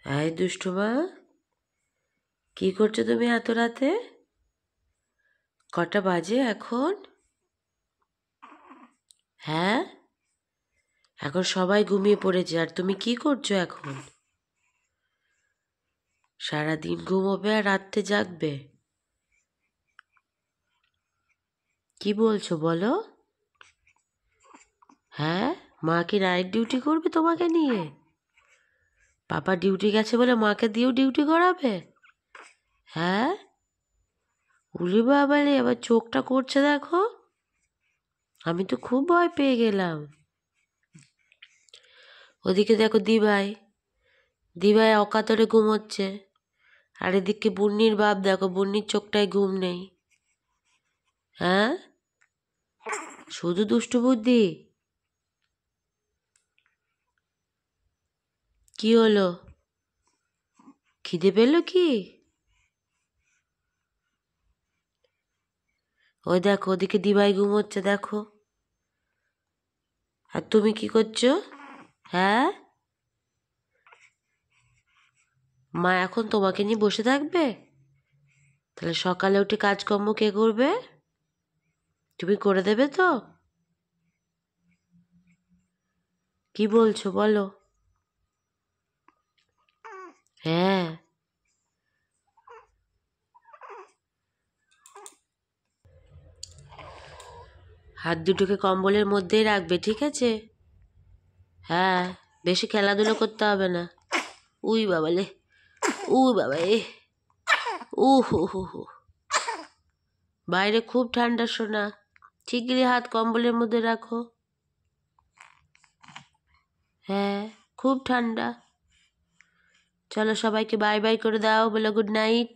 এই দুষ্টু মা, কি করছো তুমি এত রাতে? কটা বাজে এখন? হ্যাঁ, এখন সবাই ঘুমিয়ে পড়েছে আর তুমি কি করছো এখন? সারাদিন ঘুমোবে আর রাত্রে জাগবে? কি বলছো বলো? হ্যাঁ, মা কি নাইট ডিউটি করবে তোমাকে নিয়ে? পাপা ডিউটি গেছে বলে মাকে দিয়েও ডিউটি করাবে? হ্যাঁ, উলি বাবালে, আবার চোখটা করছে দেখো। আমি তো খুব ভয় পেয়ে গেলাম। ওদিকে দেখো দিভাই, দিভাই অকাতরে ঘুমোচ্ছে, আর এদিকে বুন্নির বাপ দেখো, বুন্নির চোখটায় ঘুম নেই। হ্যাঁ, শুধু দুষ্টু বুদ্ধি। কি হলো, খিদে পেলো কি? ওই দেখো ওদিকে দিভাই ঘুমোচ্ছে দেখো, আর তুমি কি করছো? হ্যাঁ, মা এখন তোমাকে নিয়ে বসে থাকবে? তাহলে সকালে উঠে কাজকর্ম কে করবে? তুমি করে দেবে তো? কি বলছো বলো? হ্যাঁ, হাত দুটোকে কম্বলের মধ্যেই রাখবে, ঠিক আছে? হ্যাঁ, বেশি খেলাধুলো করতে হবে না। উই বাবালে, উই বাবা এ, উ হু হু হু, বাইরে খুব ঠান্ডা সোনা, শিগগিরই হাত কম্বলের মধ্যে রাখো। হ্যাঁ, খুব ঠান্ডা। চলো সবাইকে বাই বাই করে দাও, বলো গুড নাইট।